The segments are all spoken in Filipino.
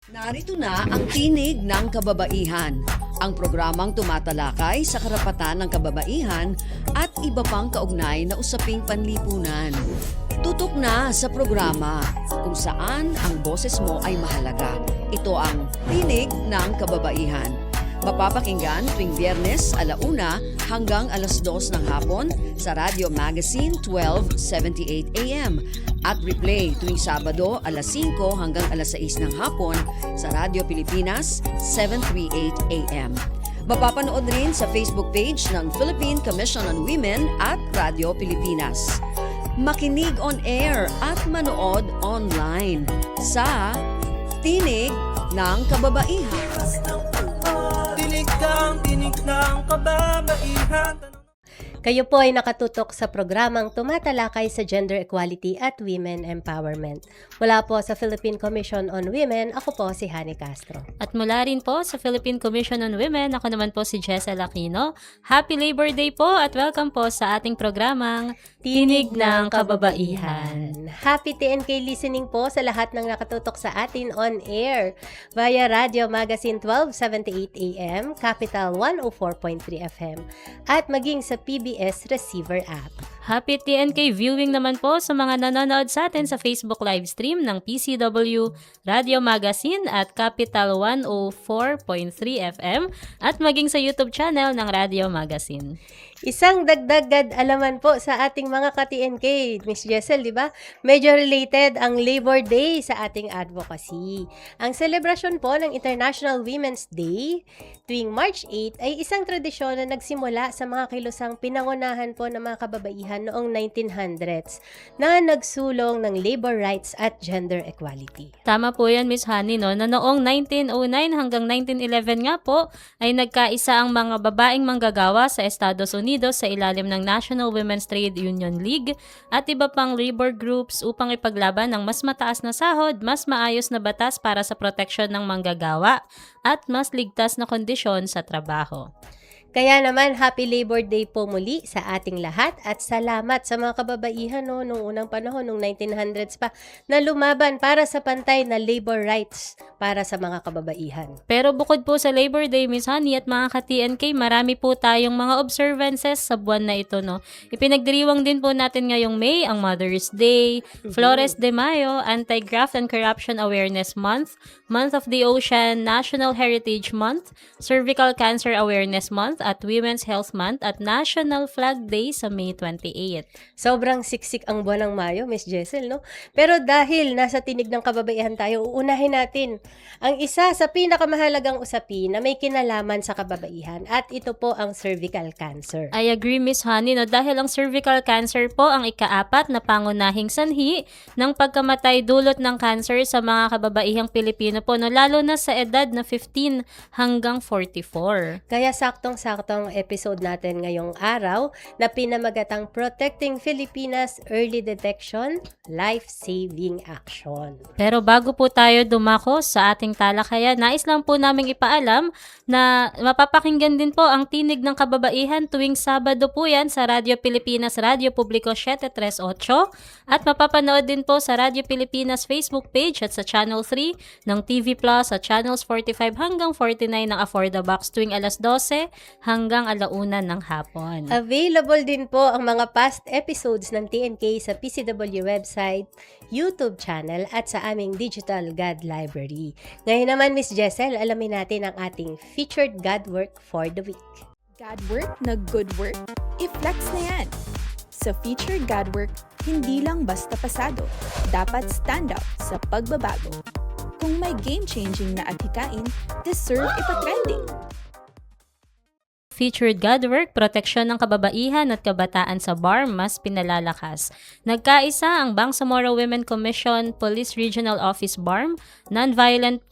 Narito na ang Tinig ng Kababaihan, ang programang tumatalakay sa karapatan ng kababaihan at iba pang kaugnay na usaping panlipunan. Tutok na sa programa kung saan ang boses mo ay mahalaga. Ito ang Tinig ng Kababaihan. Mapapakinggan tuwing Biyernes 1:00 hanggang 2:00 ng hapon sa Radio Magazine 1278 AM at replay tuwing Sabado 5:00 hanggang 6:00 ng hapon sa Radio Pilipinas 738 AM. Mapapanood rin sa Facebook page ng Philippine Commission on Women at Radio Pilipinas. Makinig on air at manood online sa Tinig ng Kababaihan. Tinig ng kababaihan. Kayo po ay nakatutok sa programang tumatalakay sa gender equality at women empowerment. Mula po sa Philippine Commission on Women, ako po si Hani Castro. At mula rin po sa Philippine Commission on Women, ako naman po si Jessel Aquino. Happy Labor Day po at welcome po sa ating programang Tinig ng Kababaihan. Happy TNK listening po sa lahat ng nakatutok sa atin on air via Radio Magazine 1278 AM, Capital 104.3 FM at maging sa PBS Receiver app. Happy TNK viewing naman po sa mga nanonood sa atin sa Facebook live stream ng PCW Radio Magazine at Capital 104.3 FM at maging sa YouTube channel ng Radio Magazine. Isang dagdag alaman po sa ating mga ka-TNK, Miss Jessel, di ba? Medyo related ang Labor Day sa ating advocacy. Ang selebrasyon po ng International Women's Day tuwing March 8 ay isang tradisyon na nagsimula sa mga kilusang pinangunahan po ng mga kababaihan noong 1900s na nagsulong ng labor rights at gender equality. Tama po yan, Miss Honey, no? Na noong 1909 hanggang 1911 nga po ay nagkaisa ang mga babaeng manggagawa sa Estados Unidos sa ilalim ng National Women's Trade Union League at iba pang labor groups upang ipaglaban ng mas mataas na sahod, mas maayos na batas para sa proteksyon ng manggagawa at mas ligtas na kondisyon sa trabaho. Kaya naman, Happy Labor Day po muli sa ating lahat at salamat sa mga kababaihan noong unang panahon, noong 1900s pa, na lumaban para sa pantay na labor rights para sa mga kababaihan. Pero bukod po sa Labor Day, Miss Honey at mga ka-TNK, marami po tayong mga observances sa buwan na ito, no? Ipinagdiriwang din po natin ngayong May ang Mother's Day, Flores de Mayo, Anti-Graft and Corruption Awareness Month, Month of the Ocean, National Heritage Month, Cervical Cancer Awareness Month, at Women's Health Month at National Flag Day sa May 28. Sobrang siksik ang buwan ng Mayo, Miss Jessel, no? Pero dahil nasa tinig ng kababaihan tayo, uunahin natin ang isa sa pinakamahalagang usapin na may kinalaman sa kababaihan at ito po ang cervical cancer. I agree, Miss Honey, no? Dahil ang cervical cancer po ang ika-4 na pangunahing sanhi ng pagkamatay dulot ng cancer sa mga kababaihang Pilipino po, no? Lalo na sa edad na 15 hanggang 44. Kaya saktong-saktong episode natin ngayong araw na pinamagatang Protecting Filipinas Early Detection, Life-Saving Action. Pero bago po tayo dumako sa ating talakayan, nais lang po naming ipaalam na mapapakinggan din po ang Tinig ng Kababaihan tuwing Sabado po yan sa Radio Pilipinas Radio Publico 738 at mapapanood din po sa Radio Pilipinas Facebook page at sa Channel 3 ng TV Plus at Channels 45 hanggang 49 ng Affordable Box tuwing 12:00 hanggang 1:00 ng hapon. Available din po ang mga past episodes ng TNK sa PCW website, YouTube channel at sa aming Digital God Library. Ngayon naman, Miss Jessel, alamin natin ang ating featured God work for the week. God work na good work? I-flex na yan! Sa featured God work, hindi lang basta pasado. Dapat stand out sa pagbabago. Kung may game-changing na adhikain, deserve ipatrending. Featured God work, proteksyon ng kababaihan at kabataan sa BARM mas pinalalakas. Nagkaisa ang Bangsamoro Women Commission, Police Regional Office BARM, Nonviolent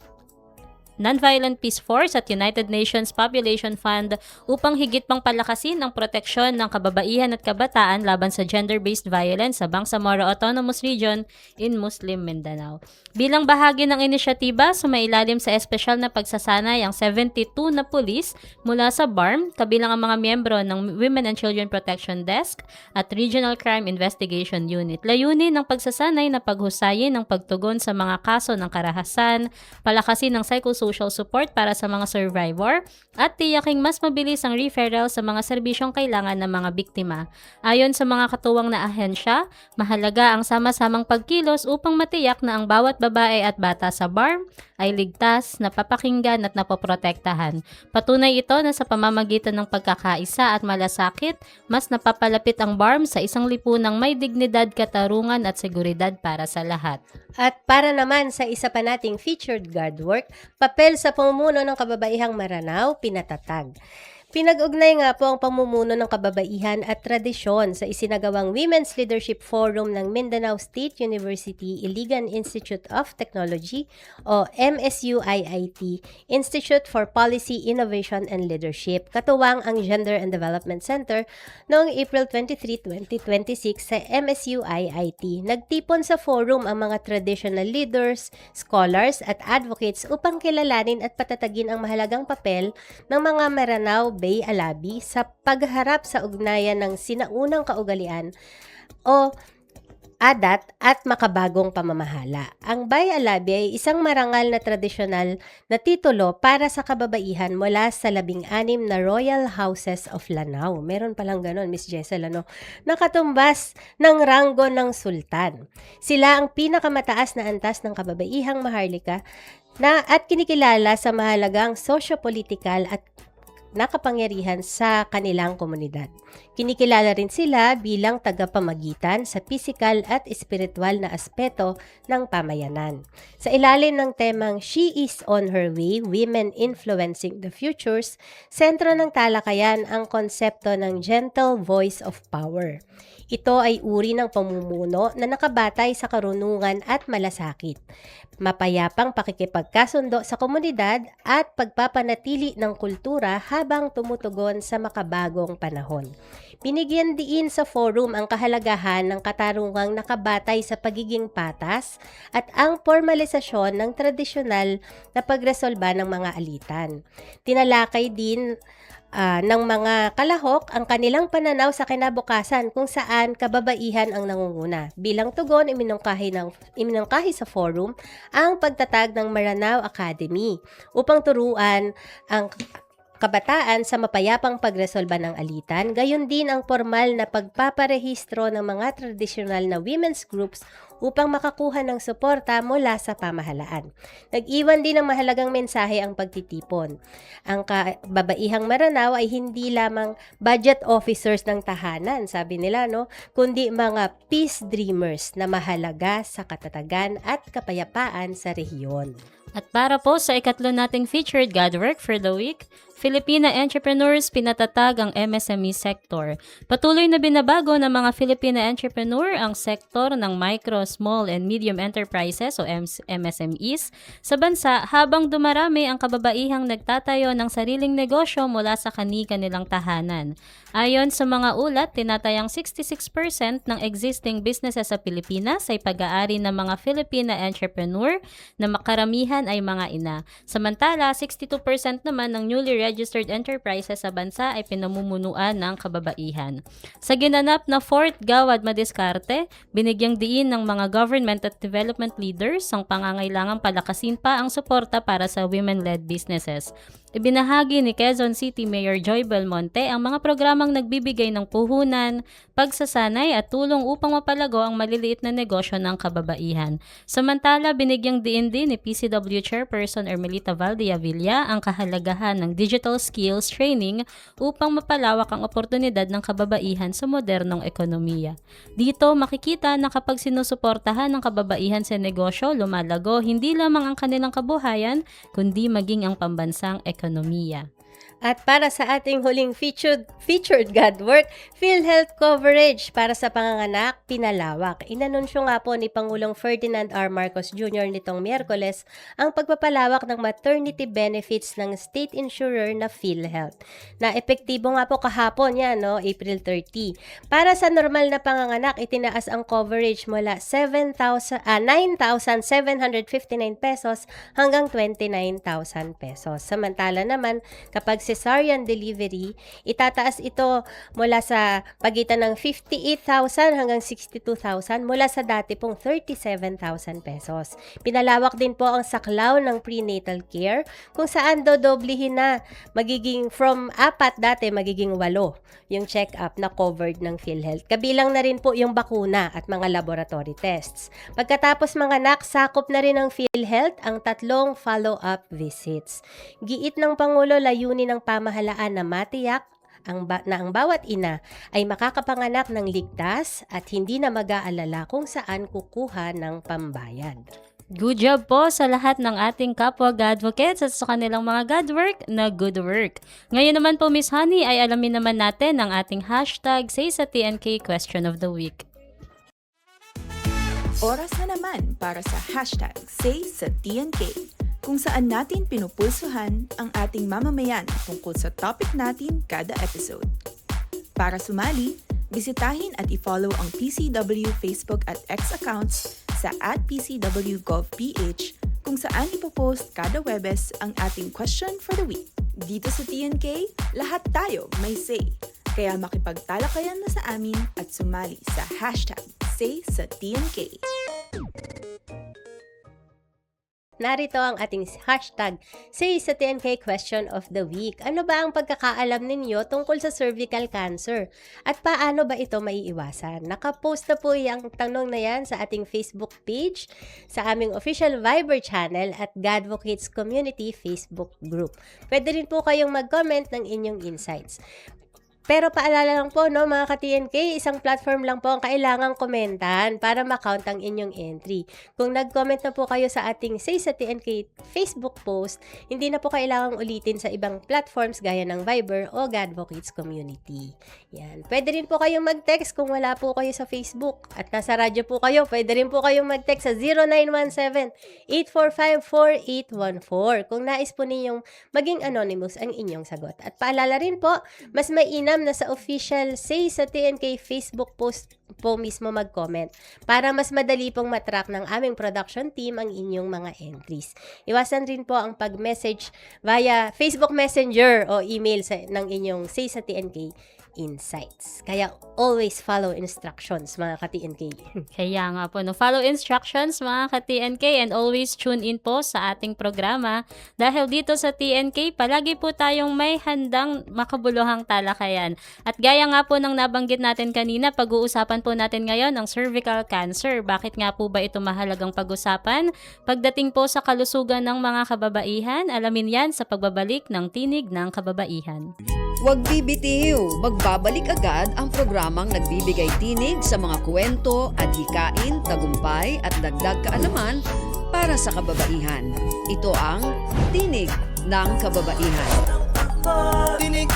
Nonviolent Peace Force at United Nations Population Fund upang higit pang palakasin ang proteksyon ng kababaihan at kabataan laban sa gender-based violence sa Bangsamoro Autonomous Region in Muslim Mindanao. Bilang bahagi ng inisyatiba, sumailalim sa espesyal na pagsasanay ang 72 na pulis mula sa BARM, kabilang ang mga miyembro ng Women and Children Protection Desk at Regional Crime Investigation Unit. Layunin ng pagsasanay na paghusayin ang pagtugon sa mga kaso ng karahasan, palakasin ng psychosocial support para sa mga survivor, at tiyaking mas mabilis ang referral sa mga serbisyong kailangan ng mga biktima. Ayon sa mga katuwang na ahensya, mahalaga ang sama-samang pagkilos upang matiyak na ang bawat babae at bata sa BARM ay ligtas, napapakinggan at napoprotektahan. Patunay ito na sa pamamagitan ng pagkakaisa at malasakit, mas napapalapit ang BARM sa isang lipunang may dignidad, katarungan at seguridad para sa lahat. At para naman sa isa pa nating featured guard work, papel sa pamumuno ng kababaihang Maranao, pinatatag. Pinag-ugnay nga po ang pamumuno ng kababaihan at tradisyon sa isinagawang Women's Leadership Forum ng Mindanao State University Iligan Institute of Technology o MSU-IIT, Institute for Policy, Innovation and Leadership, katuwang ang Gender and Development Center noong April 23, 2026 sa MSU-IIT. Nagtipon sa forum ang mga traditional leaders, scholars at advocates upang kilalanin at patatagin ang mahalagang papel ng mga Maranao Bay Alabi sa pagharap sa ugnayan ng sinaunang kaugalian o adat at makabagong pamamahala. Ang Bay Alabi ay isang marangal na tradisyonal na titulo para sa kababaihan mula sa 16 na Royal Houses of Lanao. Meron palang ganon, Miss Jessel, nakatumbas ng ranggo ng sultan. Sila ang pinakamataas na antas ng kababaihang Maharlika at kinikilala sa mahalagang socio-political at nakapangyarihan sa kanilang komunidad. Kinikilala rin sila bilang tagapamagitan sa pisikal at espiritual na aspeto ng pamayanan. Sa ilalim ng temang She is on her way, Women Influencing the Futures, sentro ng talakayan ang konsepto ng Gentle Voice of Power. Ito ay uri ng pamumuno na nakabatay sa karunungan at malasakit, mapayapang pakikipagkasundo sa komunidad at pagpapanatili ng kultura habang tumutugon sa makabagong panahon. Binigyan diin sa forum ang kahalagahan ng katarungang nakabatay sa pagiging patas at ang formalisasyon ng tradisyonal na pagresolba ng mga alitan. Tinalakay din ng mga kalahok ang kanilang pananaw sa kinabukasan kung saan kababaihan ang nangunguna. Bilang tugon, iminungkahi sa forum ang pagtatag ng Maranao Academy upang turuan ang kabataan sa mapayapang pagresolba ng alitan, gayon din ang formal na pagpaparehistro ng mga tradisyonal na women's groups upang makakuha ng suporta mula sa pamahalaan. Nag-iwan din ng mahalagang mensahe ang pagtitipon. Ang kababaihang Maranao ay hindi lamang budget officers ng tahanan, sabi nila, kundi mga peace dreamers na mahalaga sa katatagan at kapayapaan sa rehiyon. At para po sa ikatlo nating featured God Work for the Week, Filipina entrepreneurs pinatatag ang MSME sector. Patuloy na binabago ng mga Filipina entrepreneur ang sektor ng micro, small, and medium enterprises o MSMEs sa bansa habang dumarami ang kababaihang nagtatayo ng sariling negosyo mula sa kani-kanilang tahanan. Ayon sa mga ulat, tinatayang 66% ng existing businesses sa Pilipinas ay pag-aari ng mga Filipina entrepreneur na makaramihan ay mga ina. Samantala, 62% naman ng newly registered enterprises sa bansa ay pinamumunuan ng kababaihan. Sa ginanap na 4th Gawad Madiskarte, binigyang diin ng mga government at development leaders ang pangangailangang palakasin pa ang suporta para sa women-led businesses. Ibinahagi ni Quezon City Mayor Joy Belmonte ang mga programang nagbibigay ng puhunan, pagsasanay at tulong upang mapalago ang maliliit na negosyo ng kababaihan. Samantala, binigyang diin din ni PCW Chairperson Ermelita Valdeavilla ang kahalagahan ng digital skills training upang mapalawak ang oportunidad ng kababaihan sa modernong ekonomiya. Dito, makikita na kapag sinusuportahan ng kababaihan sa negosyo, lumalago hindi lamang ang kanilang kabuhayan, kundi maging ang pambansang ekonomiya. At para sa ating huling featured Godwork, PhilHealth coverage para sa panganganak, pinalawak. Inanunsyo nga po ni Pangulong Ferdinand R. Marcos Jr. nitong Miyerkules ang pagpapalawak ng maternity benefits ng state insurer na PhilHealth. Na epektibo nga po kahapon yan, no? April 30. Para sa normal na panganganak, itinaas ang coverage mula 9,759 pesos hanggang 29,000 pesos. Samantala naman, kapag cesarean delivery, itataas ito mula sa pagitan ng 58,000 hanggang 62,000 mula sa dati pong 37,000 pesos. Pinalawak din po ang saklaw ng prenatal care kung saan dodoblihin na magiging from 4 dati magiging 8 yung check-up na covered ng PhilHealth. Kabilang na rin po yung bakuna at mga laboratory tests. Pagkatapos manganak, sakop na rin ng PhilHealth ang 3 follow-up visits. Giit ng Pangulo, layunin ng pamahalaan na matiyak na ang bawat ina ay makakapanganak ng ligtas at hindi na mag-aalala kung saan kukuha ng pambayad. Good job po sa lahat ng ating kapwa Godvocates at sa kanilang mga Godwork na good work. Ngayon naman po, Miss Honey, ay alamin naman natin ang ating hashtag Say sa TNK Question of the Week. Oras na naman para sa hashtag Say sa TNK, kung saan natin pinupulsuhan ang ating mamamayan tungkol sa topic natin kada episode. Para sumali, bisitahin at i-follow ang PCW Facebook at X accounts sa @PCWGovPH kung saan ipopost kada Webes ang ating question for the week. Dito sa TNK, lahat tayo may say. Kaya makipagtalakayan na sa amin at sumali sa hashtag Say sa TNK. Narito ang ating hashtag Say sa TNK Question of the Week. Ano ba ang pagkakaalam ninyo tungkol sa cervical cancer? At paano ba ito maiiwasan? Nakapost na po yung tanong na yan sa ating Facebook page, sa aming official Viber channel at Godvocates Community Facebook group. Pwede rin po kayong mag-comment ng inyong insights. Pero paalala lang po, no, mga ka-TNK, isang platform lang po ang kailangang komentan para makount ang inyong entry. Kung nag-comment na po kayo sa ating Say sa TNK Facebook post, hindi na po kailangang ulitin sa ibang platforms gaya ng Viber o Godvocates Community. Yan. Pwede rin po kayong mag-text kung wala po kayo sa Facebook. At nasa radyo po kayo, pwede rin po kayong mag-text sa 0917-845-4814 kung nais po ninyong maging anonymous ang inyong sagot. At paalala rin po, mas mainam na sa official Say sa TNK Facebook post po mismo mag-comment para mas madali pong matrack ng aming production team ang inyong mga entries. Iwasan rin po ang pag-message via Facebook Messenger o email ng inyong Say sa TNK insights. Kaya always follow instructions, mga ka-TNK. Kaya nga po, no, follow instructions mga ka-TNK and always tune in po sa ating programa dahil dito sa TNK, palagi po tayong may handang makabuluhang talakayan. At gaya nga po ng nabanggit natin kanina, pag-uusapan po natin ngayon ang cervical cancer. Bakit nga po ba ito mahalagang pag-usapan? Pagdating po sa kalusugan ng mga kababaihan, alamin yan sa pagbabalik ng Tinig ng Kababaihan. Huwag bibitiw, magbabalik agad ang programang nagbibigay tinig sa mga kwento, adhikain, tagumpay at dagdag kaalaman para sa kababaihan. Ito ang Tinig ng Kababaihan. Tinig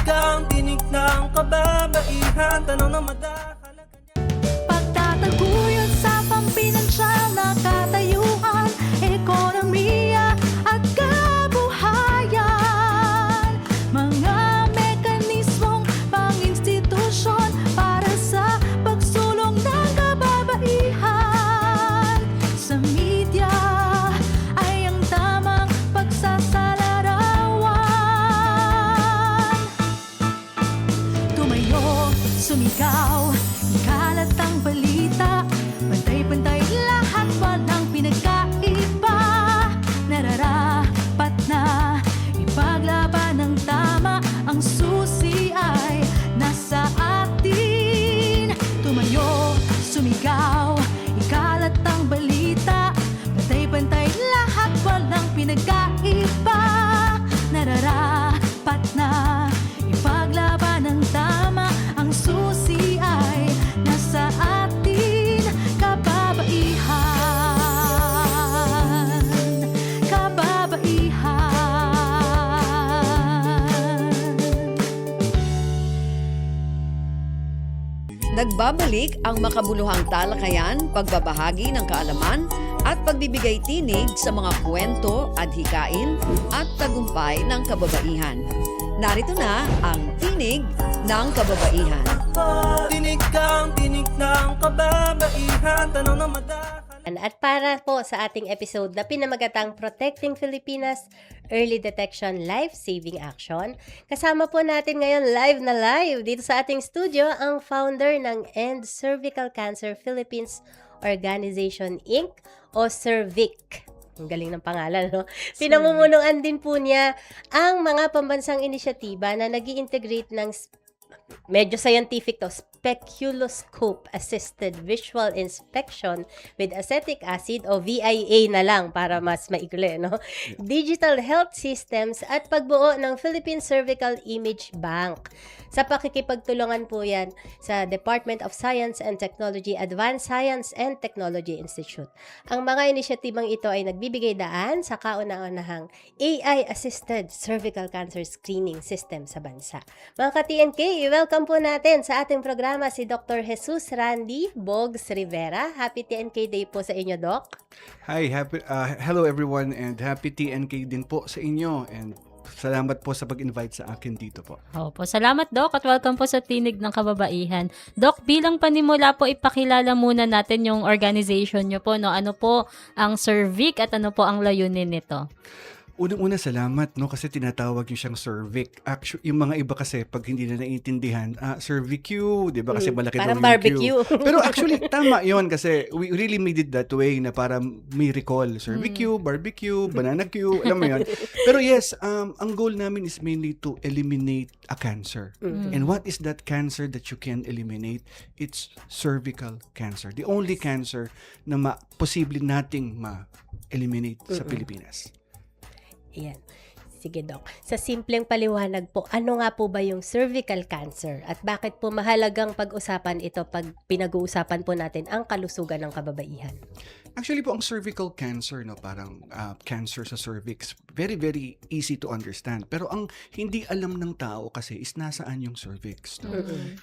ng kababaihan, tanong na madahalaga niya. Pagtataguyod sa pampinansyal na katayuan, ekonomiya at kabuhayan. Mga mekanismong pang-institusyon para sa pagsulong ng kababaihan. Sa media ay ang tamang pagsasalarawan. Tumayo, sumigaw, ikalat ang balita, pantay-pantay lahat, walang pinagkaiba. Nararapat na ipaglaban ng tama, ang susi ay nasa atin. Tumayo, sumigaw, ikalat ang balita, pantay-pantay lahat, walang pinagkaiba. Nararapat na ipaglaban ng tama, ang susi ay Nagbabalik ang makabuluhang talakayan, pagbabahagi ng kaalaman at pagbibigay tinig sa mga kwento, adhikain at tagumpay ng kababaihan. Narito na ang Tinig ng Kababaihan. Tinig ng kababaihan, tanong na madakal. At para po sa ating episode na pinamagatang Protecting Filipinas Early Detection Life-Saving Action, kasama po natin ngayon live dito sa ating studio ang founder ng End Cervical Cancer Philippines Organization Inc. o CERVIC. Ang galing ng pangalan, no? Pinamumunuan din po niya ang mga pambansang inisyatiba na nag-i-integrate ng medyo scientific to, speculoscope assisted visual inspection with acetic acid o VIA na lang para mas maikli, no? Digital health systems at pagbuo ng Philippine Cervical Image Bank. Sa pakikipagtulungan po yan sa Department of Science and Technology, Advanced Science and Technology Institute. Ang mga inisyatibang ito ay nagbibigay daan sa kauna-unahang AI-assisted cervical cancer screening system sa bansa. Mga ka-TNK, welcome po natin sa ating programa si Dr. Jesus Randy Bogs Rivera. Happy TNK Day po sa inyo, Doc. Hi, hello everyone and happy TNK din po sa inyo and salamat po sa pag-invite sa akin dito po. Opo, salamat Doc at welcome po sa Tinig ng Kababaihan. Doc, bilang panimula po, ipakilala muna natin yung organization nyo po, no? Ano po ang CERVIC at ano po ang layunin nito? Unang-una salamat, no, kasi tinatawag yung siyang cervic. Actually, yung mga iba kasi pag hindi na naiintindihan, cervicu, 'di ba? Kasi malaki daw Parang yung barbecue. Q. Pero actually tama 'yon kasi we really made it that way na para may recall, cervicu, barbecue, banana Q, alam mo 'yon. Pero yes, ang goal namin is mainly to eliminate a cancer. And what is that cancer that you can eliminate? It's cervical cancer. The only cancer na posible nating ma-eliminate sa Pilipinas. Ayan. Sige, Doc. Sa simpleng paliwanag po, ano nga po ba yung cervical cancer at bakit po mahalagang pag-usapan ito pag pinag-uusapan po natin ang kalusugan ng kababaihan? Actually po, ang cervical cancer, no, parang cancer sa cervix, very, very easy to understand. Pero ang hindi alam ng tao kasi is nasaan yung cervix. No?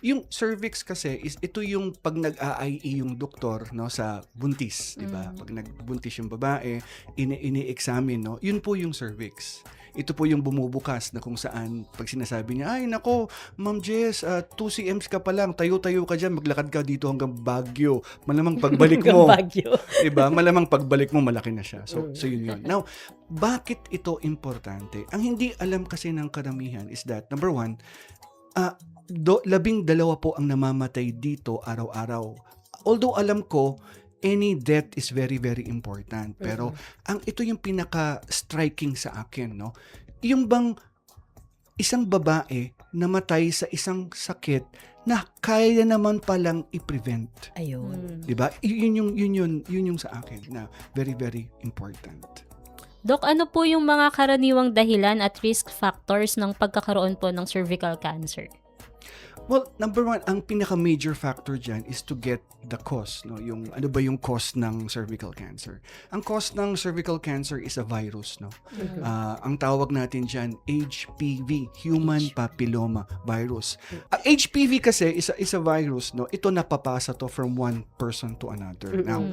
Yung cervix kasi, is ito yung pag nag-AIE yung doktor, no, sa buntis, di ba? Pag nagbuntis yung babae, ini-examine, no, yun po yung cervix. Ito po yung bumubukas na kung saan pag sinasabi niya, ay nako, Ma'am Jess, 2 cms ka pa lang, tayo-tayo ka dyan, maglakad ka dito hanggang Baguio. Malamang pagbalik mo. Diba? Malamang pagbalik mo, malaki na siya. So yun. Now, bakit ito importante? Ang hindi alam kasi ng karamihan is that, number one, 12 po ang namamatay dito araw-araw. Although alam ko, any death is very, very important. Pero, ito yung pinaka-striking sa akin, no? Yung bang isang babae namatay sa isang sakit na kaya naman palang i-prevent. Ayun. Diba? Yun yung sa akin na very, very important. Doc, ano po yung mga karaniwang dahilan at risk factors ng pagkakaroon po ng cervical cancer? Well, number one, ang pinaka-major factor dyan is to get the cause. No? Yung, ano ba yung cause ng cervical cancer? Ang cause ng cervical cancer is a virus. No? Ang tawag natin dyan, HPV, Human Papilloma Virus. HPV kasi is a virus. No? Ito napapasa to from one person to another. Now,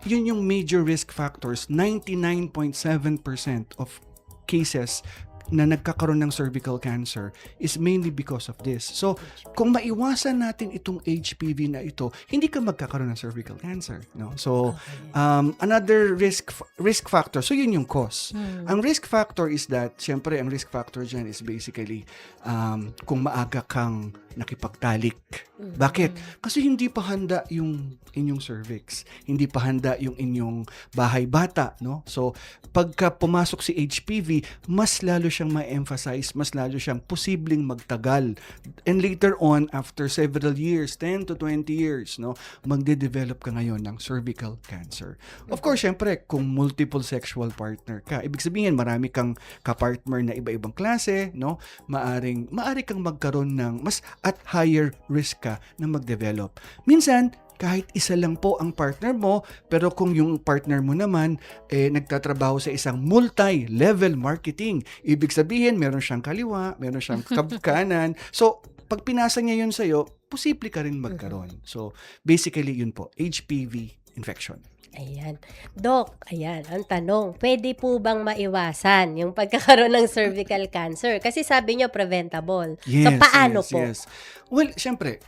yun yung major risk factors. 99.7% of cases na nagkakaroon ng cervical cancer is mainly because of this. So, kung maiwasan natin itong HPV na ito, hindi ka magkakaroon ng cervical cancer, no? So, another risk factor, so yun yung cause. Ang risk factor is that, syempre, ang risk factor dyan is basically kung maaga kang nakipagtalik. Bakit? Kasi hindi pa handa yung inyong cervix. Hindi pa handa yung inyong bahay bata, no? So, pagka pumasok si HPV, mas lalo siyang ma-emphasize, mas lalo siyang posibleng magtagal. And later on, after several years, 10 to 20 years, no, magde-develop ka ngayon ng cervical cancer. Of course, syempre, kung multiple sexual partner ka, ibig sabihin, marami kang kapartner na iba-ibang klase, no? Maari kang magkaroon ng mas at higher risk ka na mag-develop. Minsan, kahit isa lang po ang partner mo, pero kung yung partner mo naman nagtatrabaho sa isang multi-level marketing, ibig sabihin meron siyang kaliwa, meron siyang kanan. So, pag pinasa niya yun sa'yo, posible ka rin magkaroon. So, basically, yun po, HPV infection. Ayan. Doc, ayan, ang tanong, pwede po bang maiwasan yung pagkakaroon ng cervical cancer? Kasi sabi nyo, preventable. So, paano po? Yes. Well, syempre,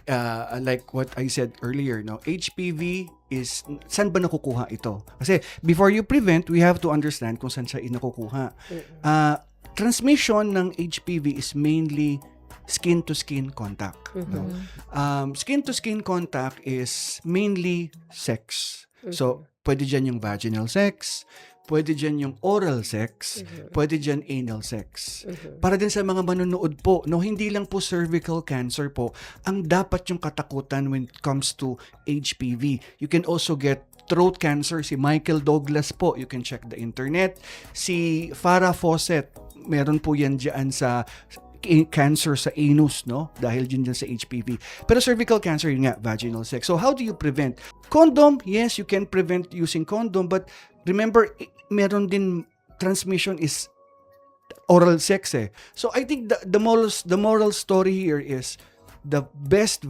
like what I said earlier, no, HPV is, saan ba nakukuha ito? Kasi before you prevent, we have to understand kung saan siya nakukuha. Transmission ng HPV is mainly skin-to-skin contact. No? Skin-to-skin contact is mainly sex. So, pwede dyan yung vaginal sex, pwede dyan yung oral sex, pwede dyan anal sex. Para din sa mga manonood po, no, hindi lang po cervical cancer po ang dapat yung katakutan when it comes to HPV. You can also get throat cancer, si Michael Douglas po, you can check the internet. Si Farrah Fawcett, meron po yan dyan sa cancer sa anus, no? Dahil dyan sa HPV. Pero cervical cancer, yun nga, vaginal sex. So, how do you prevent? Condom, yes, you can prevent using condom, but remember, meron din transmission is oral sex eh. So, I think the moral story here is the best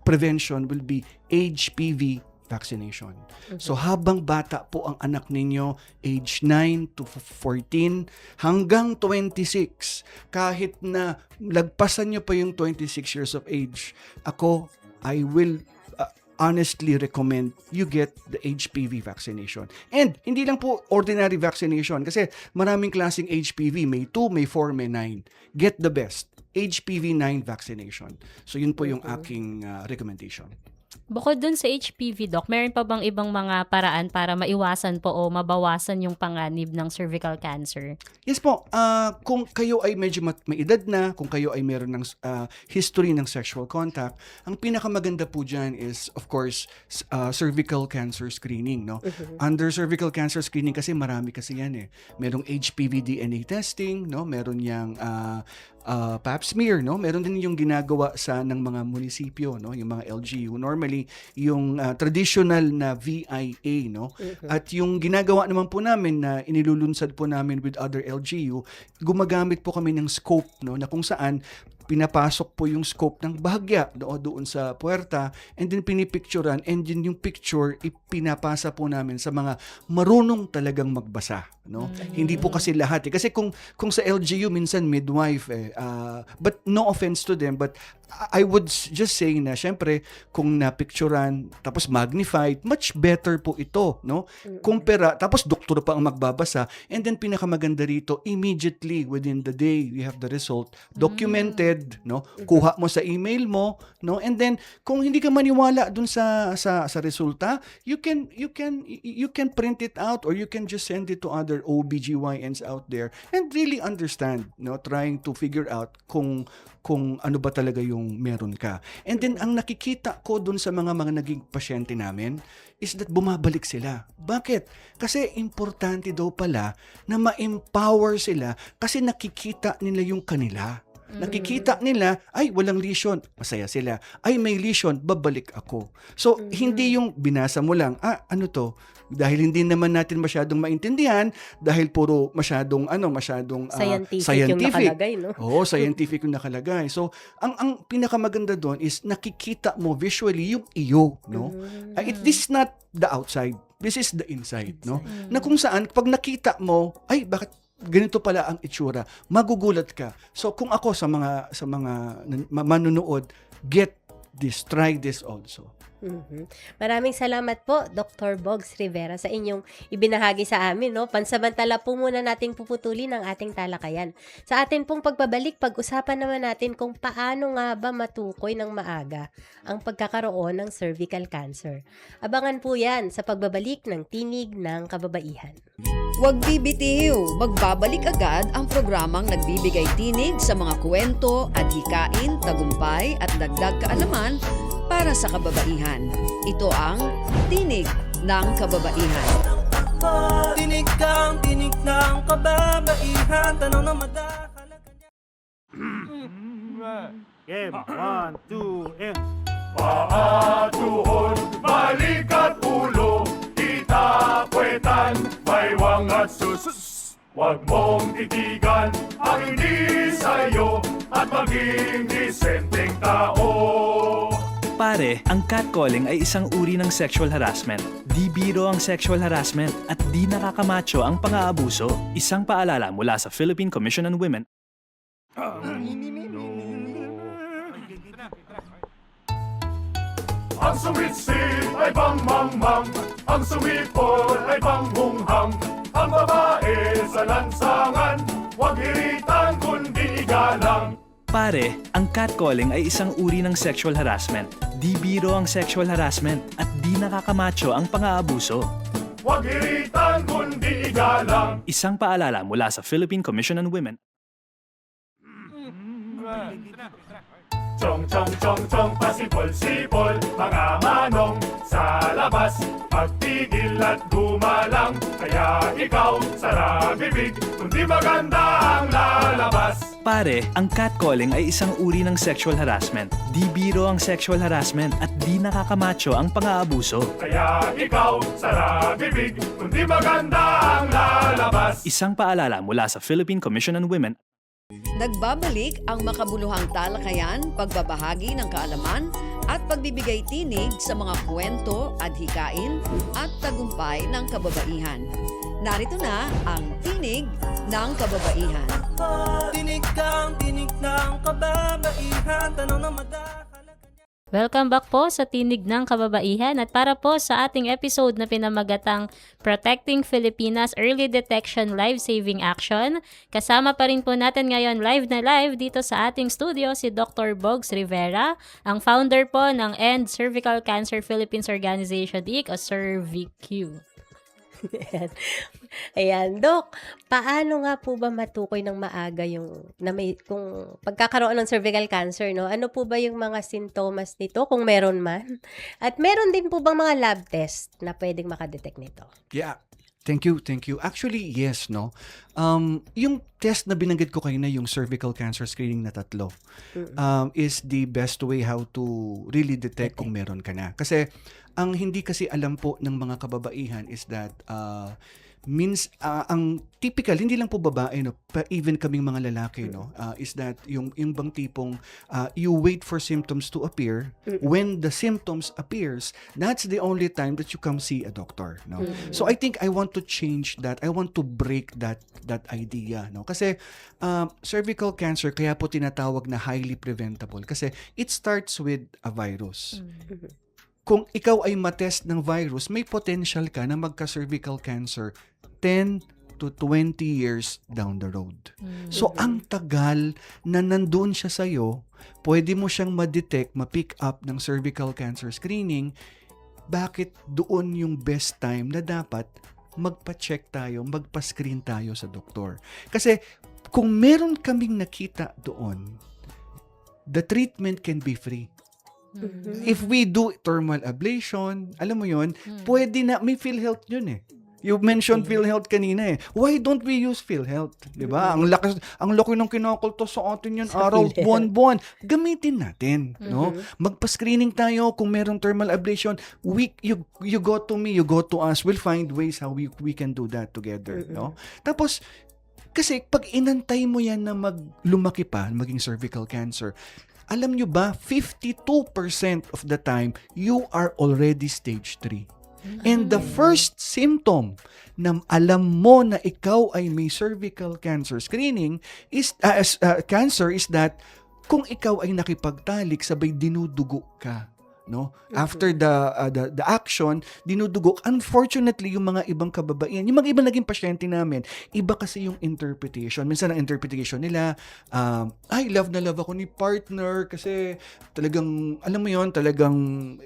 prevention will be HPV vaccination. So habang bata po ang anak ninyo, age 9 to 14 hanggang 26, kahit na lagpasan nyo pa yung 26 years of age, I will honestly recommend you get the HPV vaccination. And hindi lang po ordinary vaccination kasi maraming klaseng HPV, may 2, may 4, may 9. Get the best, HPV 9 vaccination. So yun po yung aking recommendation. Bukod dun sa HPV, Doc, meron pa bang ibang mga paraan para maiwasan po o mabawasan yung panganib ng cervical cancer? Yes po, kung kayo ay medyo may edad na, kung kayo ay meron ng history ng sexual contact, ang pinakamaganda po dyan is, of course, cervical cancer screening. No? Under cervical cancer screening kasi marami kasi yan eh. Merong HPV DNA testing, no? Meron yang pap smear, no? Meron din yung ginagawa ng mga munisipyo, no? Yung mga LGU. Normally, yung traditional na VIA, no? At yung ginagawa naman po namin na inilulunsad po namin with other LGU, gumagamit po kami ng scope, no? Na kung saan pinapasok po yung scope ng bahagya doon sa puwerta and then pinipicturean and then yung picture ipinapasa po namin sa mga marunong talagang magbasa, no? Hindi po kasi lahat eh. Kasi kung sa LGU minsan midwife but no offense to them, but I would just say na syempre kung napicturean tapos magnified, much better po ito, no? Kumpara tapos doktor pa ang magbabasa and then pinakamaganda rito immediately within the day we have the result documented, no? Kuha mo sa email mo, no? And then kung hindi ka maniwala dun sa resulta, you can print it out or you can just send it to other OBGYNs out there and really understand, no? Trying to figure out kung ano ba talaga yung meron ka. And then, ang nakikita ko dun sa mga naging pasyente namin is that bumabalik sila. Bakit? Kasi importante daw pala na ma-empower sila kasi nakikita nila yung kanila. Nakikita nila, ay, walang lesion, masaya sila. Ay, may lesion, babalik ako. So, hindi yung binasa mo lang, ano to? Dahil hindi naman natin masyadong maintindihan, dahil puro masyadong scientific yung nakalagay, no? Oo, scientific yung nakalagay. So, ang pinakamaganda doon is nakikita mo visually yung iyo, no? This is not the outside. This is the inside, no? Na kung saan, pag nakita mo, ay, bakit ganito pala ang itsura, magugulat ka. So kung ako sa mga manunood, get this, try this also. Maraming salamat po, Dr. Bogs Rivera, sa inyong ibinahagi sa amin. No? Pansamantala po muna nating puputulin ang ating talakayan. Sa atin pong pagbabalik, pag-usapan naman natin kung paano nga ba matukoy ng maaga ang pagkakaroon ng cervical cancer. Abangan po yan sa pagbabalik ng Tinig ng Kababaihan. Huwag bibitiw, magbabalik agad ang programang nagbibigay tinig sa mga kwento, adhikain, tagumpay at dagdag kaalaman para sa kababaihan. Ito ang Tinig ng Kababaihan. Tinig ng kababaihan, tanong na madahalaga niya. Game, 1, 2, and... Paa, tuhod, balik at ulo, kita puwetan, may wang at sus. Huwag mong titigan ang hindi sa'yo at mag maging disenteng tao. Pare, ang catcalling ay isang uri ng sexual harassment. Di biro ang sexual harassment at di nakakamacho ang pang-aabuso. Isang paalala mula sa Philippine Commission on Women. Ang sumitsit ay bang-mang-mang, ang sumipol ay bang-hunghang. Ang babae sa lansangan, huwag iritan kundi igalang. Pare, ang catcalling ay isang uri ng sexual harassment. Di biro ang sexual harassment at di nakakamacho ang pang-aabuso. Huwag iritan kundi igalang. Isang paalala mula sa Philippine Commission on Women. Chong chong chong chong pasipol-sipol, mga manong sa labas, pagtigil at gumalang, kaya ikaw sara bibig, kundi maganda ang lalabas. Pare, ang catcalling ay isang uri ng sexual harassment. Di biro ang sexual harassment at di nakakamacho ang pang-aabuso. Kaya ikaw sara bibig, kundi maganda ang lalabas. Isang paalala mula sa Philippine Commission on Women. Nagbabalik ang makabuluhang talakayan, pagbabahagi ng kaalaman at pagbibigay tinig sa mga kwento, adhikain at tagumpay ng kababaihan. Narito na ang Tinig ng Kababaihan. Tinig ng kababaihan, tanong na madakalagan. Welcome back po sa Tinig ng Kababaihan at para po sa ating episode na pinamagatang Protecting Filipinas Early Detection Life-Saving Action. Kasama pa rin po natin ngayon live na live dito sa ating studio si Dr. Bogs Rivera, ang founder po ng End Cervical Cancer Philippines Organization Inc. o CervicQ. Ayan, Dok, paano nga po ba matukoy ng maaga yung kung pagkakaroon ng cervical cancer, no? Ano po ba yung mga sintomas nito kung meron man? At meron din po bang mga lab test na pwedeng makadetect nito? Yeah. Thank you. Actually, yes, no? Yung test na binanggit ko kanina, yung cervical cancer screening na 3, is the best way how to really detect kung meron ka na. Kasi, ang hindi kasi alam po ng mga kababaihan is that, ang typical, hindi lang po babae, no, even kaming mga lalaki, no, is that yung bang tipong you wait for symptoms to appear. When the symptoms appears, that's the only time that you come see a doctor, no. So I think I want to change that. I want to break that idea, no, kasi cervical cancer kaya po tinatawag na highly preventable kasi it starts with a virus. Kung ikaw ay matest ng virus, may potential ka na magka-cervical cancer 10 to 20 years down the road. So, ang tagal na nandun siya sa'yo, pwede mo siyang ma-detect, ma-pick up ng cervical cancer screening. Bakit doon yung best time na dapat magpa-check tayo, magpa-screen tayo sa doktor? Kasi, kung meron kaming nakita doon, the treatment can be free. If we do thermal ablation, alam mo yun, pwede na, may PhilHealth yun eh. You mentioned PhilHealth kanina eh. Why don't we use PhilHealth? Diba? Ang laki ng kinakulto sa atin yun, araw, buwan-buwan. Gamitin natin, no? Magpa-screening tayo kung merong thermal ablation. You go to me, you go to us. We'll find ways how we can do that together, no? Tapos, kasi pag inantay mo yan na lumaki pa, maging cervical cancer, alam nyo ba, 52% of the time, you are already stage 3. And the first symptom na alam mo na ikaw ay may cervical cancer screening is cancer is that kung ikaw ay nakipagtalik sabay dinudugo ka, no? After the action, dinudugo. Unfortunately, yung mga ibang kababaihan, yung mga ibang naging pasyente namin, iba kasi yung interpretation. Minsan ang interpretation nila, love na love ako ni partner kasi talagang, alam mo yon, talagang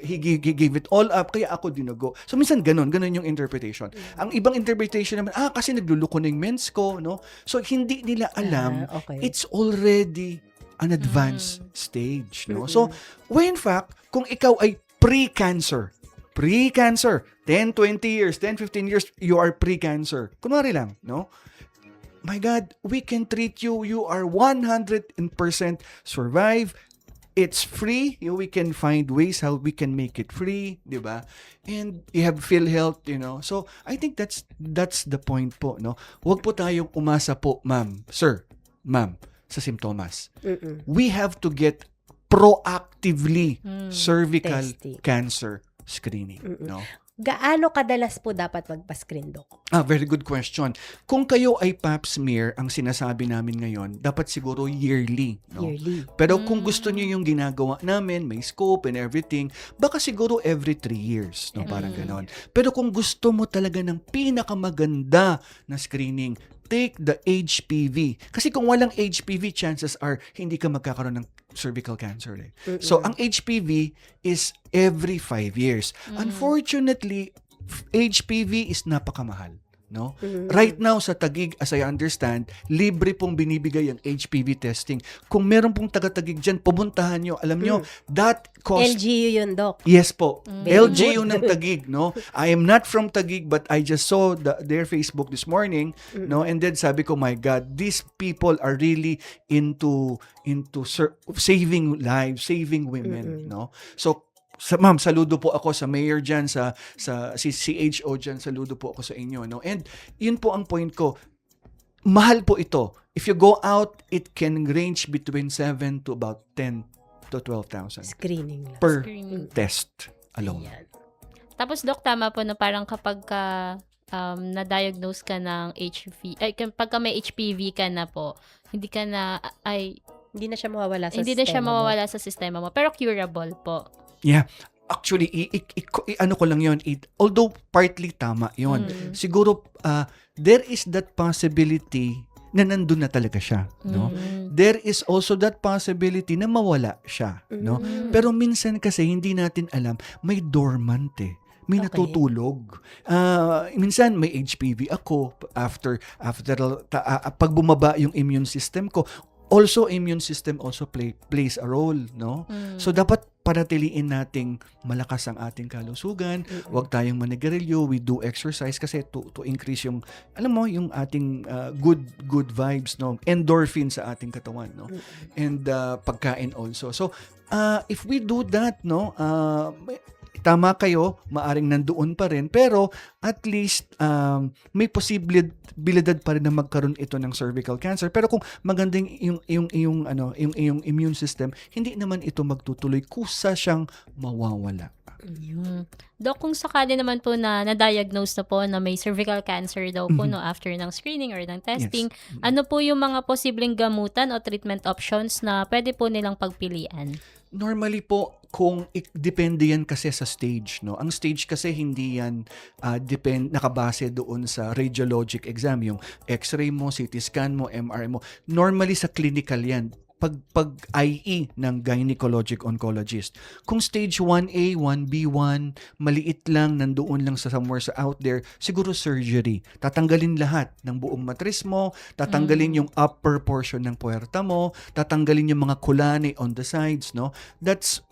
he gave it all up, kaya ako dinugo. So minsan ganun yung interpretation. Ang ibang interpretation naman, kasi nagluluko na yung mens ko, no? So hindi nila alam, it's already an advanced stage, no? So, when in fact, kung ikaw ay pre-cancer, 10, 20 years, 10, 15 years, you are pre-cancer. Kunwari lang, no? My God, we can treat you. You are 100% survive. It's free. We can find ways how we can make it free, di ba? And you have PhilHealth, you know. So, I think that's the point po, no? Huwag po tayong umasa po, ma'am, sir, ma'am, sa simptomas. Mm-mm. We have to get proactively cervical Testing. cancer screening. No? Gaano kadalas po dapat magpa-screen, Doc? Very good question. Kung kayo ay pap smear, ang sinasabi namin ngayon, dapat siguro yearly. No? Yearly. Pero kung gusto niyo yung ginagawa namin, may scope and everything, baka siguro every 3 years. No? Parang ganon. Pero kung gusto mo talaga ng pinakamaganda na screening, take the HPV. Kasi kung walang HPV, chances are hindi ka magkakaroon ng cervical cancer. Eh. So, ang HPV is every 5 years. Unfortunately, HPV is napakamahal. No? Right now sa Taguig, as I understand, libre pong binibigay ang HPV testing. Kung meron pong taga-Taguig dyan, pumuntahan nyo. Alam nyo, that cost... LGU yun, Doc. Yes po. Very LGU good. ng Taguig, no? I am not from Taguig, but I just saw their Facebook this morning, no? And then sabi ko, my God, these people are really into saving lives, saving women, no? So, ma'am, saludo po ako sa mayor dyan, sa si CHO dyan, saludo po ako sa inyo, no? And yun po ang point ko. Mahal po ito. If you go out, it can range between 7 to about 10 to 12,000 Screening lang. per Screening. test alone. Ayan. Tapos, Doc, tama po na parang kapag na-diagnose ka ng HPV, pagka may HPV ka na po, hindi ka na, Hindi na siya mawawala sa hindi na siya sistema mo. mawawala sa sistema mo. Pero curable po. Yeah. Actually, ano ko lang yun, although partly tama yun, siguro there is that possibility na nandun na talaga siya, no? There is also that possibility na mawala siya, no? Pero minsan kasi hindi natin alam, may dormant eh. May Okay. natutulog. Minsan may HPV ako after pag bumaba yung immune system ko, also immune system also plays a role, no? So dapat panatiliin nating malakas ang ating kalusugan, huwag tayong manigarilyo, we do exercise kasi to increase yung alam mo yung ating good vibes, no? Endorphin sa ating katawan, no? And pagkain also. So if we do that, no, tama kayo, maaring nandoon pa rin, pero at least may posibilidad pa rin na magkaroon ito ng cervical cancer. Pero kung magandang yung immune system, hindi naman ito magtutuloy, kusa siyang mawawala. Dok, kung sakali naman po na na-diagnose na po na may cervical cancer daw po no after ng screening or ng testing, ano po yung mga posibleng gamutan o treatment options na pwede po nilang pagpilian? Normally po, kung depende yan kasi sa stage, no? Ang stage kasi hindi yan nakabase doon sa radiologic exam, yung x-ray mo, CT scan mo, MRI mo. Normally sa clinical yan. Pag IE ng gynecologic oncologist. Kung stage 1A, 1B1, maliit lang, nandoon lang sa somewhere sa out there, siguro surgery. Tatanggalin lahat ng buong matris mo, tatanggalin yung upper portion ng puwerta mo, tatanggalin yung mga kulani on the sides, no? That's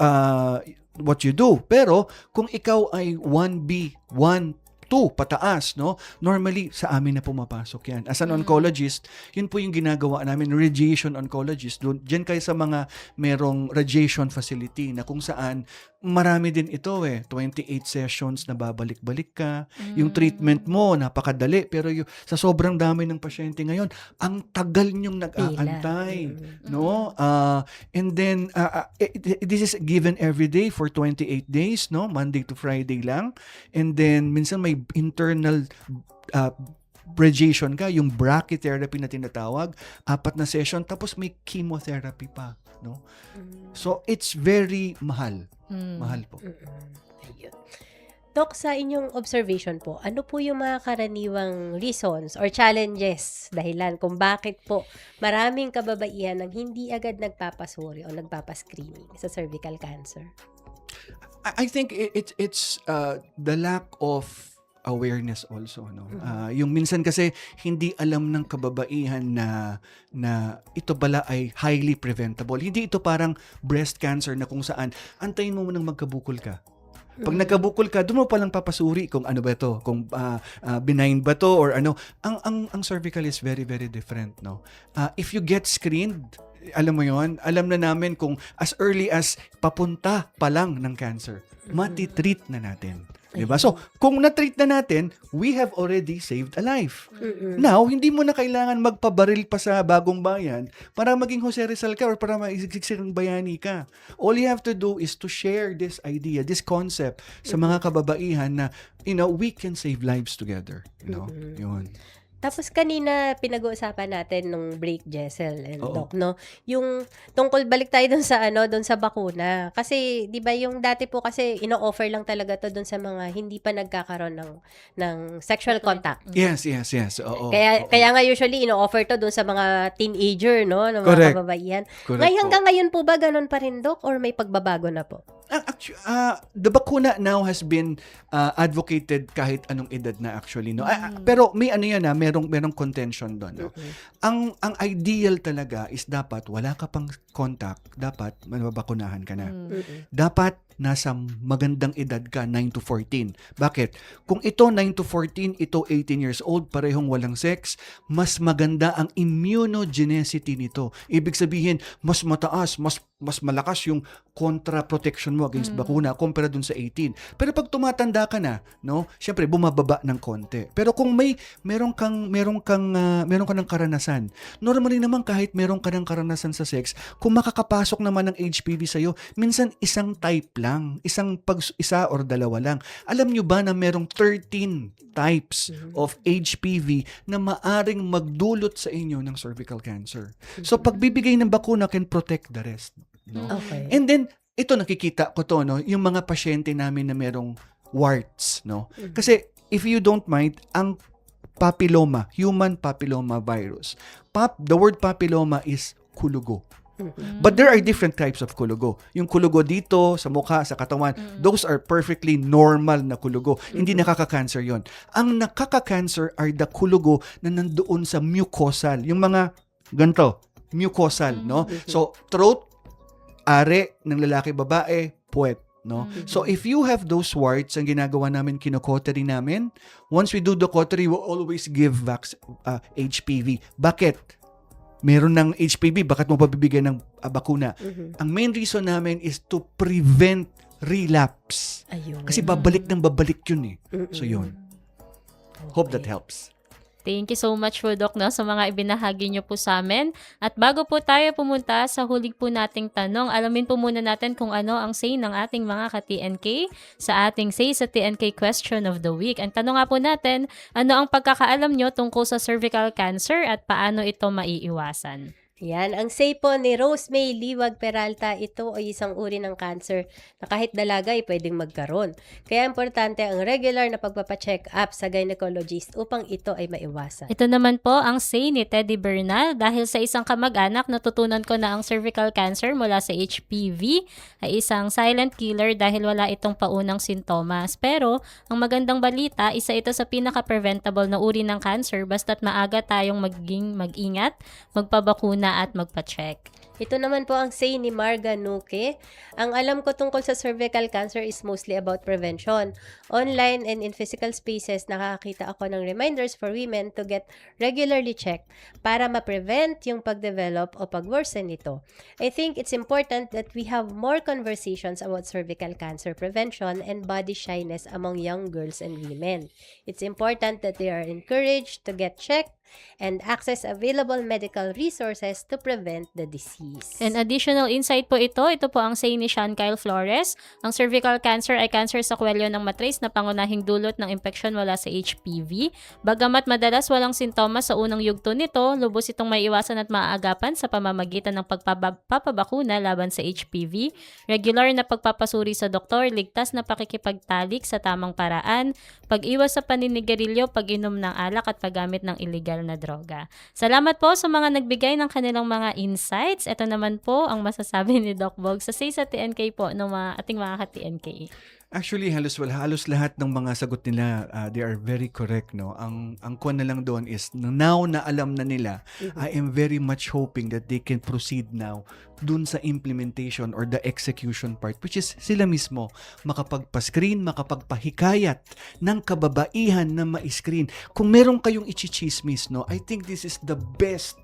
what you do. Pero kung ikaw ay 1B, 1 2 pataas, no? Normally, sa amin na pumapasok yan. As an oncologist, yun po yung ginagawa namin, radiation oncologist. Diyan kayo sa mga merong radiation facility na kung saan marami din ito 28 sessions na babalik-balik ka. Yung treatment mo, napakadali. Pero sa sobrang dami ng pasyente ngayon, ang tagal niyong nag-aantay. No? And then, this is given every day for 28 days, no? Monday to Friday lang. And then, minsan may internal radiation ka, yung brachytherapy na tinatawag, 4 na session, tapos may chemotherapy pa, no? So, it's very mahal. Mahal po. Ayun. Doc, sa inyong observation po, ano po yung mga karaniwang reasons or challenges, dahilan kung bakit po maraming kababaihan ang hindi agad nagpapasuri o nagpapascreening sa cervical cancer? I think it's the lack of awareness also, no. Yung minsan kasi hindi alam ng kababaihan na ito pala ay highly preventable. Hindi ito parang breast cancer na kung saan antayin mo nang magkabukol ka. Pag nagkabukol ka, doon mo palang papasuri kung ano ba ito, kung benign ba to or ano. Ang cervical is very, very different, no. If you get screened, alam mo yon, alam na namin kung as early as papunta pa lang ng cancer, matitreat na natin. Diba? So, kung na-treat na natin, we have already saved a life. Now, hindi mo na kailangan magpabaril pa sa Bagong Bayan para maging Jose Rizal ka or para maisigsigang bayani ka. All you have to do is to share this idea, this concept sa mga kababaihan na, we can save lives together. Yun. Tapos kanina pinag-uusapan natin nung break, Jessel and Oo. Doc, no? Yung tungkol balik tayo dun sa bakuna. Kasi 'di ba yung dati po kasi ino-offer lang talaga to dun sa mga hindi pa nagkakaroon ng sexual contact. Yes. Oo. Kaya nga usually ino-offer to dun sa mga teenager, no, ng mga Correct. kababaihan. Correct Ngayon po. hanggang ngayon po ba ganun pa rin, Doc, or may pagbabago na po? Actually, the bakuna now has been advocated kahit anong edad na actually, no. Pero may merong contention doon, no. Ang ideal talaga is dapat wala ka pang contact, dapat mababakunahan ka na. Dapat nasa magandang edad ka, 9 to 14. Bakit? Kung ito 9 to 14, ito 18 years old, parehong walang sex, mas maganda ang immunogenicity nito. Ibig sabihin, mas mataas, mas malakas yung contra protection mo against bakuna kumpara dun sa 18. Pero pag tumatanda ka na, no, syempre bumababa ng konti. Pero kung meron ka ng karanasan, normally naman kahit meron ka ng karanasan sa sex, kung makakapasok naman ng HPV sa'yo, minsan isang type lang, isa or dalawa lang. Alam nyo ba na merong 13 types of HPV na maaring magdulot sa inyo ng cervical cancer? So pagbibigay ng bakuna can protect the rest. No? Okay. And then, ito nakikita ko to, no, yung mga pasyente namin na merong warts, no? Kasi, if you don't mind, ang papilloma, human papilloma virus, the word papilloma is kulugo. But there are different types of kulugo. Yung kulugo dito, sa mukha, sa katawan, those are perfectly normal na kulugo. Hindi nakaka-cancer yon. Ang nakaka-cancer are the kulugo na nandoon sa mucosal. Yung mga ganito, mucosal, no? So, throat, are ng lalaki, babae, puwet, no? So, if you have those warts, ang ginagawa namin, kinokotary namin, once we do the cautery, we always give HPV. Bakit? Meron ng HPV, bakit mo pabibigyan ng bakuna? Ang main reason namin is to prevent relapse. Ayun. Kasi babalik yun eh. So, yun. Hope that helps. Thank you so much po, Doc, no, sa mga ibinahagi niyo po sa amin. At bago po tayo pumunta sa huling po nating tanong, alamin po muna natin kung ano ang say ng ating mga ka-TNK sa ating say sa TNK Question of the Week. Ang tanong nga po natin, ano ang pagkakaalam niyo tungkol sa cervical cancer at paano ito maiiwasan? Yan, ang say po ni Rose May Liwag Peralta, ito ay isang uri ng cancer na kahit dalaga ay pwedeng magkaroon. Kaya importante ang regular na pagpapacheck up sa gynecologist upang ito ay maiwasan. Ito naman po ang say ni Teddy Bernal. Dahil sa isang kamag-anak, natutunan ko na ang cervical cancer mula sa HPV ay isang silent killer dahil wala itong paunang sintomas. Pero, ang magandang balita, isa ito sa pinaka-preventable na uri ng cancer basta't maaga tayong mag-ingat, magpabakuna at magpa-check. Ito naman po ang say ni Marga Nuke. Ang alam ko tungkol sa cervical cancer is mostly about prevention. Online and in physical spaces, nakakita ako ng reminders for women to get regularly checked para ma-prevent yung pag-develop o pag-worsen nito. I think it's important that we have more conversations about cervical cancer prevention and body shyness among young girls and women. It's important that they are encouraged to get checked and access available medical resources to prevent the disease. And additional insight po ito po ang say ni Sean Kyle Flores. Ang cervical cancer ay cancer sa kwelyo ng matres na pangunahing dulot ng impeksyon mula sa HPV. Bagamat madalas walang sintomas sa unang yugto nito, lubos itong maiiwasan at maaagapan sa pamamagitan ng pagpapabakuna laban sa HPV, regular na pagpapasuri sa doktor, ligtas na pakikipagtalik sa tamang paraan, pag-iwas sa paninigarilyo, pag-inom ng alak at paggamit ng illegal na droga. Salamat po sa mga nagbigay ng kanilang mga insights. Ito naman po ang masasabi ni Doc Bog sa say sa TNK po ng ating mga ka-TNK. Actually, halos lahat ng mga sagot nila, they are very correct, no? Ang kuwan na lang doon is, now na alam na nila, I am very much hoping that they can proceed now dun sa implementation or the execution part, which is sila mismo makapagpa-screen, makapagpahikayat ng kababaihan na ma-screen. Kung meron kayong ichichismis, no? I think this is the best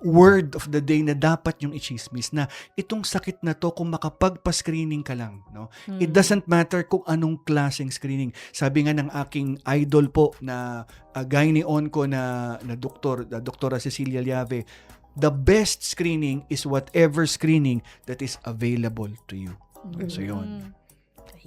word of the day na dapat yung i-chismis na itong sakit na to kung makapagpa-screening ka lang, no? It doesn't matter kung anong klaseng screening. Sabi nga ng aking idol po na gynae-onco na doktor, Doktora Cecilia Llave, the best screening is whatever screening that is available to you. So yun.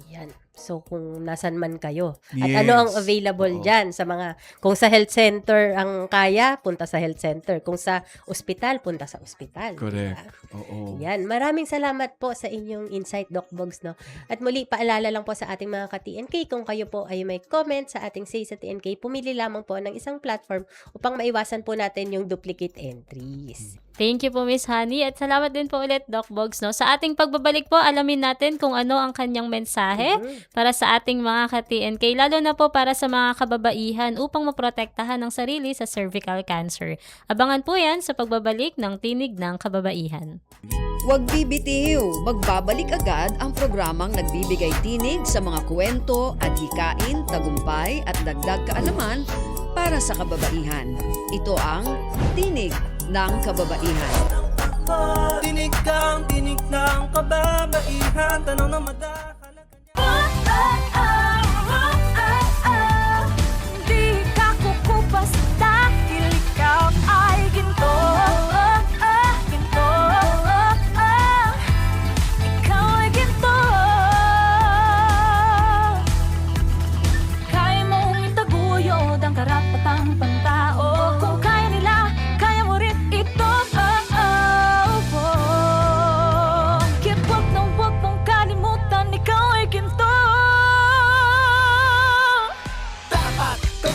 Ayan. So, kung nasan man kayo. At Yes. ano ang available Oo. dyan sa mga, kung sa health center ang kaya, punta sa health center. Kung sa ospital, punta sa ospital. Correct. Diba? Oo. Yan. Maraming salamat po sa inyong insight, Doc Bogs, no? At muli, paalala lang po sa ating mga ka-TNK, kung kayo po ay may comment sa ating Say sa TNK, pumili lamang po ng isang platform upang maiwasan po natin yung duplicate entries. Thank you po, Miss Honey. At salamat din po ulit, Doc Bogs. No? Sa ating pagbabalik po, alamin natin kung ano ang kanyang mensahe para sa ating mga ka-TNK, lalo na po para sa mga kababaihan upang maprotektahan ang sarili sa cervical cancer. Abangan po yan sa pagbabalik ng Tinig ng Kababaihan. Huwag bibitiw, magbabalik agad ang programang nagbibigay tinig sa mga kwento, adhikain, tagumpay at dagdag kaalaman para sa kababaihan. Ito ang Tinig ng Kababaihan. Tinig kang tinig ng kababaihan, tanong na madahalaga. Di ka kukupas dahil ikaw ay ginto. Ginto. Ikaw ay ginto. Kaya mong itaguyod ang karapatang pantao. Kung kaya nila, kaya mo rin ito. Kaya't wag mong kalimutan, ikaw ay ginto.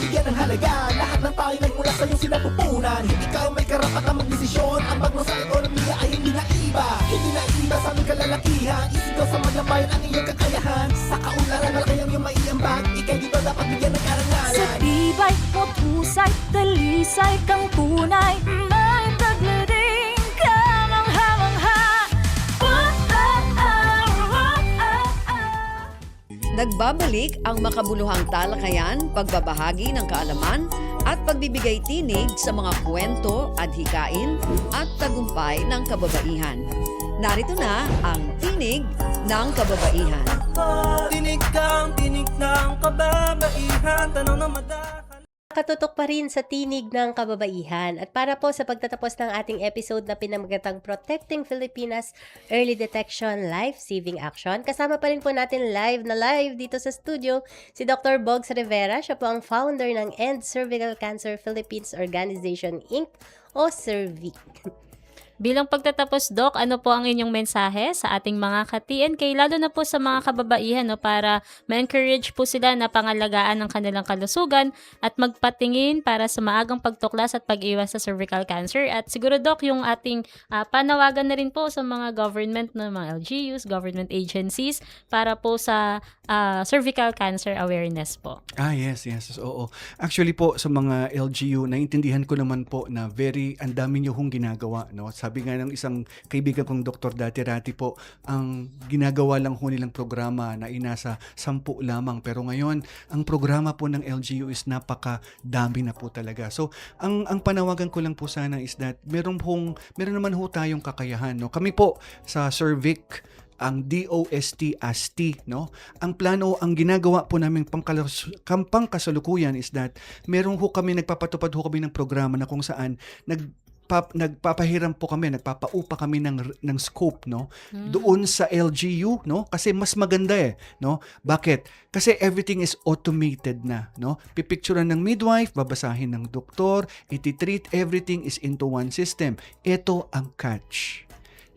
Bigyan ng halaga, lahat ng tayo nagmula sa iyong sinapupunan. Hindi ka may karapatang magdesisyon. Ang bagno sa ekonomiya ay hindi na iba. Hindi na iba sa aming kalalakihan. Isigaw sa mga bayan ang iyong kakayahan. Sa kaunlaran na kayang iyong maiambag, ikay dito dapat bigyan ng karangalan. Sa tibay mo pusay, talisay kang tunay. May taglading ka mangha-mangha. Nagbabalik ang makabuluhang talakayan, pagbabahagi ng kaalaman at pagbibigay tinig sa mga kwento, adhikain at tagumpay ng kababaihan. Narito na ang Tinig ng Kababaihan. Tinig kang tinig ng kababaihan, tanong na madahalaga. Katutok pa rin sa Tinig ng Kababaihan. At para po sa pagtatapos ng ating episode na pinamagatang Protecting Filipinas Early Detection Life-Saving Action, kasama pa rin po natin live dito sa studio si Dr. Bogs Rivera. Siya po ang founder ng End Cervical Cancer Philippines Organization Inc. o CERVIC. Bilang pagtatapos, Doc, ano po ang inyong mensahe sa ating mga ka-TNK, lalo na po sa mga kababaihan, no, para ma-encourage po sila na pangalagaan ang kanilang kalusugan at magpatingin para sa maagang pagtuklas at pag-iwas sa cervical cancer. At siguro, Doc, yung ating panawagan na rin po sa mga government, no, mga LGUs, government agencies, para po sa cervical cancer awareness po. Yes, oo. Actually po, sa mga LGU, naiintindihan ko naman po na ang dami niyo hong ginagawa, no? Sabi nga ng isang kaibigan kong Dr. Dati-Rati po, ang ginagawa lang ho nilang programa na inasa 10 lamang. Pero ngayon, ang programa po ng LGU is napakadami na po talaga. So, ang panawagan ko lang po sana is that meron naman ho tayong kakayahan, no? Kami po sa CERVIC, ang DOST-AST, no? Ang plano, ang ginagawa po namin pangkasalukuyan is that meron ho kami, nagpapatupad ho kami ng programa na kung saan nagpapahiram po kami, nagpapaupa kami ng scope, no? Doon sa LGU, no? Kasi mas maganda no? Bakit? Kasi everything is automated na, no? Pipicturean ng midwife, babasahin ng doktor, iti-treat, everything is into one system. Ito ang catch.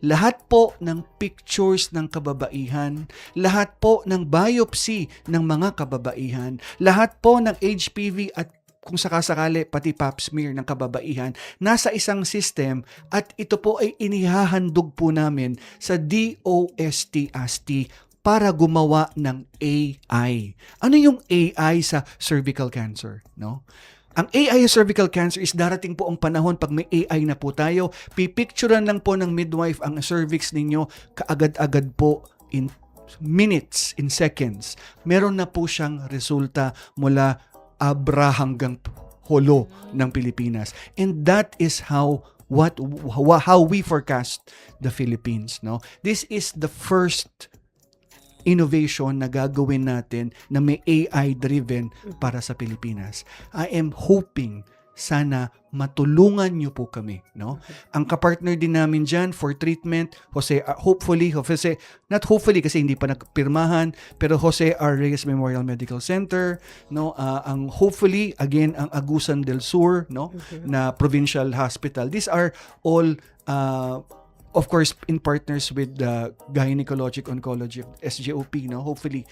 Lahat po ng pictures ng kababaihan, lahat po ng biopsy ng mga kababaihan, lahat po ng HPV at kung sakasakali pati pap smear ng kababaihan, nasa isang system at ito po ay inihahandog po namin sa DOST-AST para gumawa ng AI. Ano yung AI sa cervical cancer, no? Ang AI sa cervical cancer is darating po ang panahon pag may AI na po tayo, pipicturean lang po ng midwife ang cervix ninyo, kaagad-agad po in minutes, in seconds. Meron na po siyang resulta mula Abra hanggang Holo ng Pilipinas. And that is how how we forecast the Philippines, no? This is the first innovation na gagawin natin na may AI driven para sa Pilipinas. I am hoping sana matulungan niyo po kami, no? Ang kapartner din namin diyan for treatment, not hopefully kasi hindi pa nagpirmahan, pero Jose R. Reyes Memorial Medical Center, no? Ang hopefully again ang Agusan del Sur, no? Na provincial hospital. These are all of course in partners with the Gynecologic Oncology SGOP, no? Hopefully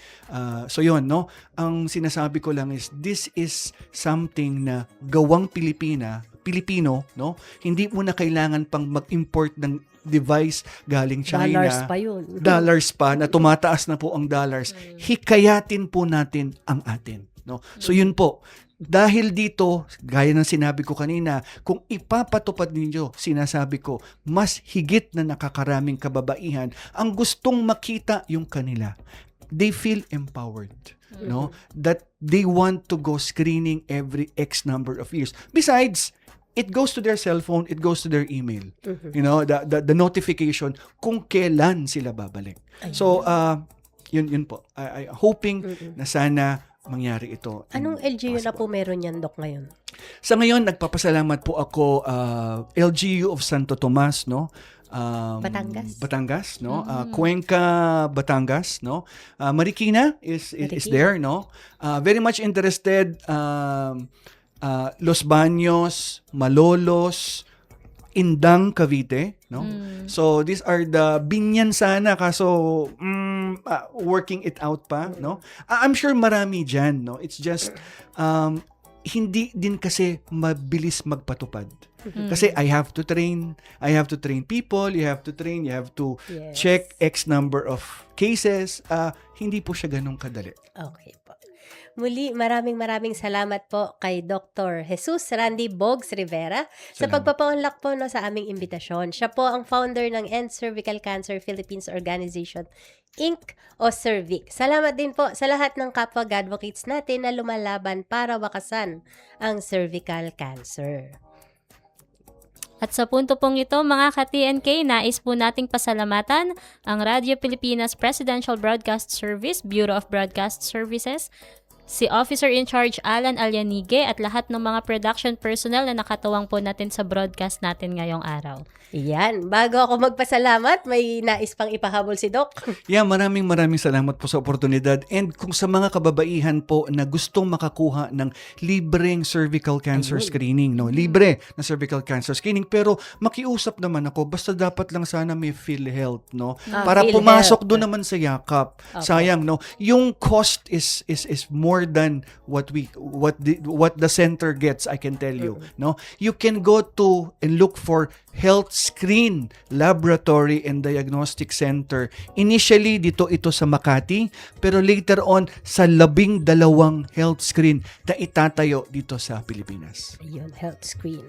so yun, no? Ang sinasabi ko lang is this is something na gawang Pilipino, no? Hindi mo na kailangan pang mag-import ng device galing China. Dollars pa yun. Dollars pa, na tumataas na po ang dollars. Hikayatin po natin ang atin, no? So yun po. Dahil dito, gaya ng sinabi ko kanina, kung ipapatupad ninyo, sinasabi ko, mas higit na nakakaraming kababaihan ang gustong makita yung kanila. They feel empowered, no? That they want to go screening every X number of years. Besides, it goes to their cell phone, it goes to their email. You know, the notification kung kailan sila babalik. So, yun po. I hoping na sana mangyari ito. Anong LGU na po meron yan, Doc, ngayon? Sa ngayon, nagpapasalamat po ako LGU of Santo Tomas, no? Batangas, no? Cuenca, Batangas, no? Marikina is there, no? Very much interested. Los Baños, Malolos, Indang, Cavite, no? So these are the Binyan sana kaso working it out pa, no? I'm sure marami diyan, no? It's just hindi din kasi mabilis magpatupad. Kasi I have to train people, you have to check X number of cases. Hindi po siya ganun kadali. Okay po. Muli, maraming salamat po kay Dr. Jesus Randy Bogs Rivera sa pagpapaunlak po sa aming imbitasyon. Siya po ang founder ng End Cervical Cancer Philippines Organization, Inc. o CERVIC. Salamat din po sa lahat ng kapwa advocates natin na lumalaban para wakasan ang cervical cancer. At sa punto pong ito, mga ka-TNK, nais po nating pasalamatan ang Radio Pilipinas Presidential Broadcast Service, Bureau of Broadcast Services, si Officer in Charge Alan Alyanige at lahat ng mga production personnel na nakatuwang po natin sa broadcast natin ngayong araw. Yan. Bago ako magpasalamat, may nais pang ipahabol si Doc. Yeah, maraming salamat po sa oportunidad. And kung sa mga kababaihan po na gustong makakuha ng libreng cervical cancer screening, no? Libre na cervical cancer screening, pero makiusap naman ako, basta dapat lang sana may PhilHealth, no? Para pumasok doon naman sa yakap. Okay. Sayang, no? Yung cost is more than what the center gets, I can tell you, no? You can go to and look for Health Screen Laboratory and Diagnostic Center. Initially, ito sa Makati, pero later on, sa 12 health screen na itatayo dito sa Pilipinas. Ayun, health screen.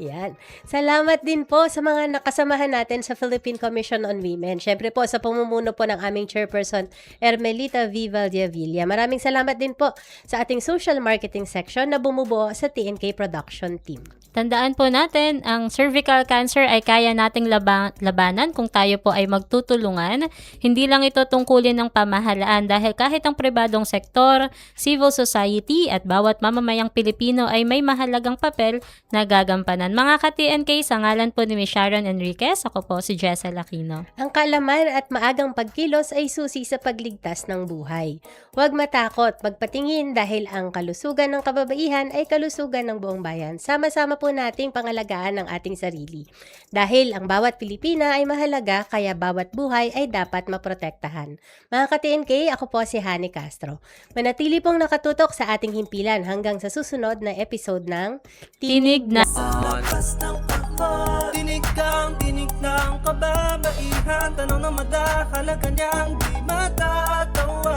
Yan. Salamat din po sa mga nakasamahan natin sa Philippine Commission on Women. Siyempre po sa pamumuno po ng aming chairperson, Ermelita V. Valdiavilla. Maraming salamat din po sa ating social marketing section na bumubuo sa TNK production team. Tandaan po natin, ang cervical cancer ay kaya nating labanan kung tayo po ay magtutulungan. Hindi lang ito tungkulin ng pamahalaan dahil kahit ang pribadong sektor, civil society at bawat mamamayang Pilipino ay may mahalagang papel na gagampanan. Mga ka-TNK, sa ngalan po ni Ms. Sharon Enriquez, ako po si Jessel Aquino. Ang kaalaman at maagang pagkilos ay susi sa pagligtas ng buhay. Huwag matakot, magpatingin dahil ang kalusugan ng kababaihan ay kalusugan ng buong bayan. Sama-sama po nating pangalagaan ang ating sarili. Dahil ang bawat Pilipina ay mahalaga, kaya bawat buhay ay dapat maprotektahan. Mga ka-TNK, ako po si Hani Castro. Manatili pong nakatutok sa ating himpilan hanggang sa susunod na episode ng Tinig na Tinig ng kababaihan, tanong na madahalaga niyang di matatawa.